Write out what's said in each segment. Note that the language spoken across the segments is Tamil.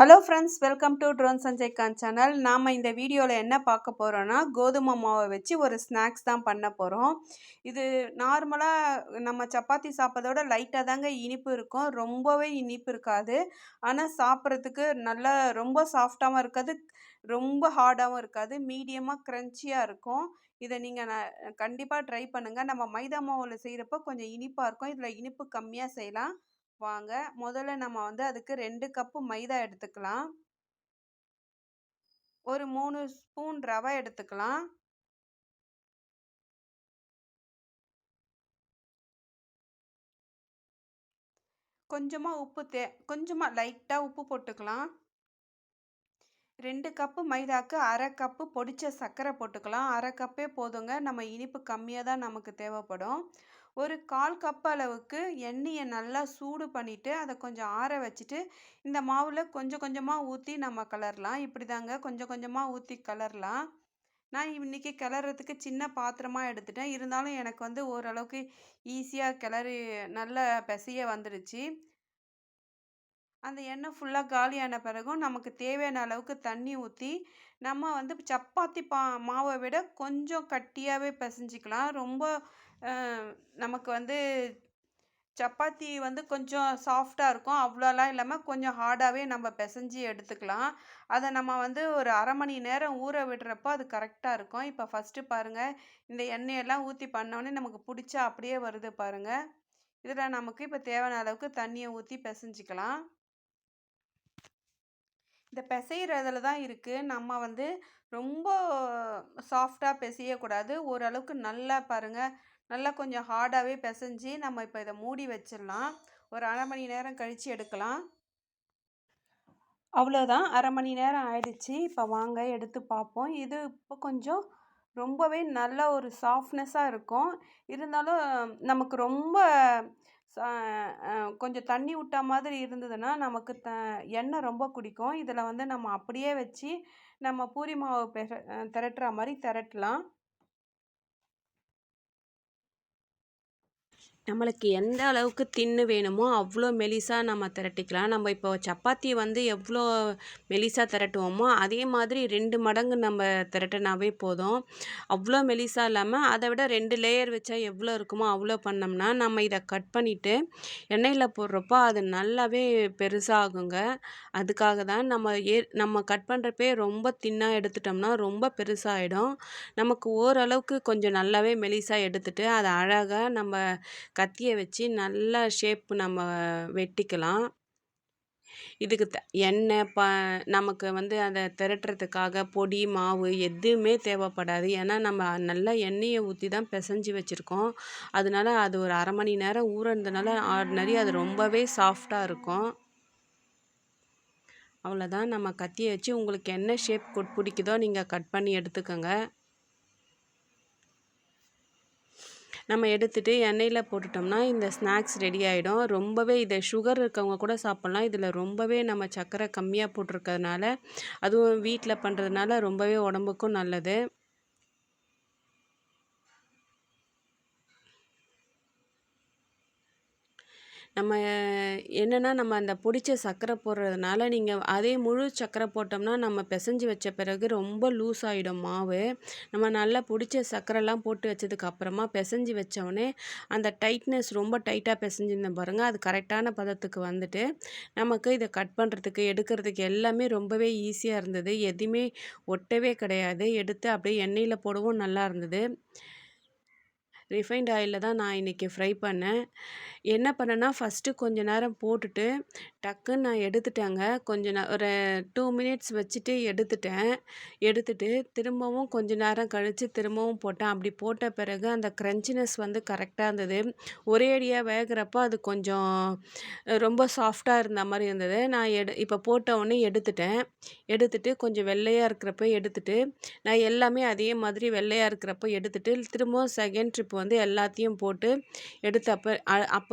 Hello friends, welcome to drone Sanjay Khan channel. நாம் இந்த வீடியோவில் என்ன பார்க்க போகிறோன்னா, கோதுமை மாவை வச்சு ஒரு ஸ்நாக்ஸ் தான் பண்ண போகிறோம். இது நார்மலாக நம்ம சப்பாத்தி சாப்பிட்றதோட லைட்டாக தாங்க இனிப்பு இருக்கும், ரொம்பவே இனிப்பு இருக்காது. ஆனால் சாப்பிட்றதுக்கு நல்லா ரொம்ப சாஃப்டாகவும் இருக்காது, ரொம்ப ஹார்டாகவும் இருக்காது, மீடியமாக க்ரன்ச்சியாக இருக்கும். இதை நீங்கள் கண்டிப்பாக ட்ரை பண்ணுங்கள். நம்ம மைதா மாவில் செய்கிறப்போ கொஞ்சம் இனிப்பாக இருக்கும், இதில் இனிப்பு கம்மியாக செய்யலாம். வாங்க, முதல்ல நம்ம வந்து அதுக்கு 2 கப்பு மைதா எடுத்துக்கலாம். ஒரு 3 ஸ்பூன் ரவை எடுத்துக்கலாம். கொஞ்சமா உப்பு கொஞ்சமா லைட்டா உப்பு போட்டுக்கலாம். 2 கப்பு மைதாக்கு 1/2 கப்பு பொடிச்ச சர்க்கரை போட்டுக்கலாம். 1/2 கப்பே போதுங்க, நம்ம இனிப்பு கம்மியாக தான் நமக்கு தேவைப்படும். ஒரு 1/4 கப் அளவுக்கு எண்ணெயை நல்லா சூடு பண்ணிவிட்டு அதை கொஞ்சம் ஆற வச்சுட்டு இந்த மாவில் கொஞ்சம் கொஞ்சமாக ஊற்றி நம்ம கிளறலாம். இப்படி தாங்க கொஞ்சம் கொஞ்சமாக ஊற்றி கிளறலாம். நான் இன்றைக்கி கிளறதுக்கு சின்ன பாத்திரமாக எடுத்துட்டேன், இருந்தாலும் எனக்கு வந்து ஓரளவுக்கு ஈஸியாக கிளறி நல்லா பிசைய வந்துடுச்சு. அந்த எண்ணெய் ஃபுல்லாக காலியான பிறகும் நமக்கு தேவையான அளவுக்கு தண்ணி ஊற்றி நம்ம வந்து சப்பாத்தி மாவை விட கொஞ்சம் கட்டியாகவே பிசைஞ்சிக்கலாம். ரொம்ப நமக்கு வந்து சப்பாத்தி வந்து கொஞ்சம் சாஃப்டாக இருக்கும், அவ்வளோலாம் இல்லாமல் கொஞ்சம் ஹார்டாகவே நம்ம பிசைஞ்சி எடுத்துக்கலாம். அதை நம்ம வந்து ஒரு 1/2 மணி நேரம் ஊற விடுறப்போ அது கரெக்டாக இருக்கும். இப்போ ஃபஸ்ட்டு பாருங்கள், இந்த எண்ணெயெல்லாம் ஊற்றி பண்ணோடனே நமக்கு பிடிச்சா அப்படியே வருது பாருங்கள். இதில் நமக்கு இப்போ தேவையான அளவுக்கு தண்ணியை ஊற்றி பிசைஞ்சிக்கலாம். இந்த பிசைறதுல தான் இருக்குது. நம்ம வந்து ரொம்ப சாஃப்டாக பிசையக்கூடாது, ஓரளவுக்கு நல்லா பாருங்கள், நல்லா கொஞ்சம் ஹார்டாகவே பிசைஞ்சு நம்ம இப்போ இதை மூடி வச்சிடலாம். ஒரு 1/2 மணி நேரம் கழித்து எடுக்கலாம். அவ்வளோதான், 1/2 மணி நேரம் ஆயிடுச்சு. இப்போ வாங்க எடுத்து பார்ப்போம். இது இப்போ கொஞ்சம் ரொம்பவே நல்ல ஒரு சாஃப்ட்னஸாக இருக்கும். இருந்தாலும் நமக்கு ரொம்ப கொஞ்சம் தண்ணி விட்டா மாதிரி இருந்ததுன்னா நமக்கு எண்ணெய் ரொம்ப குடிக்கும். இதில் வந்து நம்ம அப்படியே வச்சு நம்ம பூரி மாவு திரட்டுற மாதிரி திரட்டலாம். நம்மளுக்கு எந்த அளவுக்கு தின்னு வேணுமோ அவ்வளோ மெலிசாக நம்ம திரட்டிக்கலாம். நம்ம இப்போ சப்பாத்தி வந்து எவ்வளோ மெலிசாக திரட்டுவோமோ அதே மாதிரி 2 மடங்கு நம்ம திரட்டினாவே போதும். அவ்வளோ மெலிசாக இல்லாமல் அதை விட 2 லேயர் வச்சா எவ்வளோ இருக்குமோ அவ்வளோ பண்ணோம்னா நம்ம இதை கட் பண்ணிவிட்டு எண்ணெயில் போடுறப்போ அது நல்லாவே பெருசாகுங்க. அதுக்காக தான் நம்ம கட் பண்ணுறப்பே ரொம்ப தின்னாக எடுத்துட்டோம்னா ரொம்ப பெருசாகிடும். நமக்கு ஓரளவுக்கு கொஞ்சம் நல்லாவே மெலிசாக எடுத்துகிட்டு அதை அழகாக நம்ம கத்தியை வச்சு நல்லா ஷேப் நம்ம வெட்டிக்கலாம். இதுக்கு எண்ணெய் நமக்கு வந்து அதை திரட்டுறதுக்காக பொடி மாவு எதுவுமே தேவைப்படாது. ஏன்னா நம்ம நல்லா எண்ணெயை ஊற்றி தான் பிசைஞ்சு வச்சுருக்கோம். அதனால அது ஒரு 1/2 மணி நேரம் ஊறுனதுனால ஆர்டினரி அது ரொம்பவே சாஃப்டாக இருக்கும். அவ்வளோதான், நம்ம கத்தியை வச்சு உங்களுக்கு என்ன ஷேப் பிடிக்குதோ நீங்கள் கட் பண்ணி எடுத்துக்கோங்க. நம்ம எடுத்துகிட்டு எண்ணெயில் போட்டுட்டோம்னா இந்த ஸ்நாக்ஸ் ரெடி ஆகிடும். ரொம்பவே இதை சுகர் இருக்கவங்க கூட சாப்பிட்லாம். இதில் ரொம்பவே நம்ம சர்க்கரை கம்மியாக போட்டிருக்கிறதுனால, அதுவும் வீட்டில் பண்ணுறதுனால ரொம்பவே உடம்புக்கும் நல்லது. நம்ம என்னென்னா நம்ம அந்த பொடிச்ச சர்க்கரை போடுறதுனால நீங்கள் அதே முழு சர்க்கரை போட்டோம்னா நம்ம பிசைஞ்சு வச்ச பிறகு ரொம்ப லூஸ் ஆகிடும் மாவு. நம்ம நல்லா பொடிச்ச சர்க்கரைலாம் போட்டு வச்சதுக்கப்புறமா பிசைஞ்சு வச்சோடனே அந்த டைட்னஸ் ரொம்ப டைட்டாக பிசைஞ்சிருந்தேன் பாருங்கள், அது கரெக்டான பதத்துக்கு வந்துட்டு நமக்கு இதை கட் பண்ணுறதுக்கு எடுக்கிறதுக்கு எல்லாமே ரொம்பவே ஈஸியாக இருந்தது. எதுவுமே ஒட்டவே கிடையாது. எடுத்து அப்படியே எண்ணெயில் போடவும் நல்லா இருந்தது. ரிஃபைண்ட் ஆயிலில் தான் நான் இன்றைக்கி ஃப்ரை பண்ணேன். என்ன பண்ணேன்னா ஃபஸ்ட்டு கொஞ்ச நேரம் போட்டுட்டு டக்குன்னு நான் எடுத்துட்டேங்க. ஒரு 2 மினிட்ஸ் வச்சுட்டு எடுத்துட்டு திரும்பவும் கொஞ்ச நேரம் கழித்து திரும்பவும் போட்டேன். அப்படி போட்ட பிறகு அந்த க்ரன்ச்சினஸ் வந்து கரெக்டாக இருந்தது. ஒரே அடியாக வேகிறப்போ அது கொஞ்சம் ரொம்ப சாஃப்டாக இருந்த மாதிரி இருந்தது. நான் இப்போ போட்ட உடனே எடுத்துட்டு கொஞ்சம் வெள்ளையாக இருக்கிறப்ப எடுத்துட்டு நான் எல்லாமே அதே மாதிரி வெள்ளையாக இருக்கிறப்போ எடுத்துட்டு திரும்பவும் செகண்ட் ட்ரிப் வந்து எல்லாத்தையும் போட்டு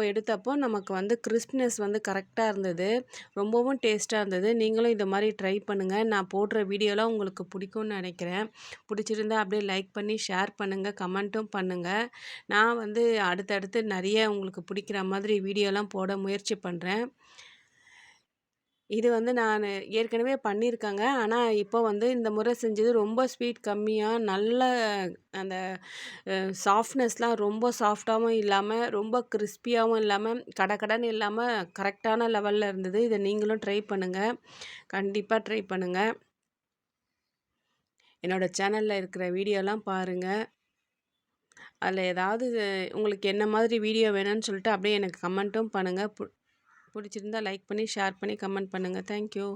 எடுத்தப்போ நமக்கு வந்து கிறிஸ்ப்னஸ் வந்து கரெக்டாக இருந்தது. ரொம்பவும் டேஸ்ட்டாக இருந்தது. நீங்களும் இந்த மாதிரி ட்ரை பண்ணுங்கள். நான் போடுற வீடியோலாம் உங்களுக்கு பிடிக்கும்னு நினைக்கிறேன். பிடிச்சிருந்தா அப்படியே லைக் பண்ணி ஷேர் பண்ணுங்கள், கமெண்ட்டும் பண்ணுங்கள். நான் வந்து அடுத்தடுத்து நிறைய உங்களுக்கு பிடிக்கிற மாதிரி வீடியோலாம் போட முயற்சி பண்ணுறேன். இது வந்து நானு ஏற்கனவே பண்ணியிருக்கேங்க. ஆனா, இப்போ வந்து இந்த முறை செஞ்சது ரொம்ப ஸ்வீட் கம்மியா, நல்ல அந்த சாஃப்ட்னஸ்லாம் ரொம்ப சாஃப்ட்டாவும் இல்லாம, ரொம்ப கிரிஸ்பியாவும் இல்லாம, கடகடன்னு இல்லாம கரெக்ட்டான லெவல்ல இருந்தது. இத நீங்களும் ட்ரை பண்ணுங்க. கண்டிப்பா ட்ரை பண்ணுங்க. என்னோட சேனல்ல இருக்கிற வீடியோலாம் பாருங்க. அதில ஏதாவது உங்களுக்கு என்ன மாதிரி வீடியோ வேணும்னு சொல்லிட்டு அப்படியே எனக்கு கமெண்ட்டும் பண்ணுங்க. புடிச்சிருந்தா லைக் பண்ணி, ஷேர் பண்ணி, கமெண்ட் பண்ணுங்க. Thank you.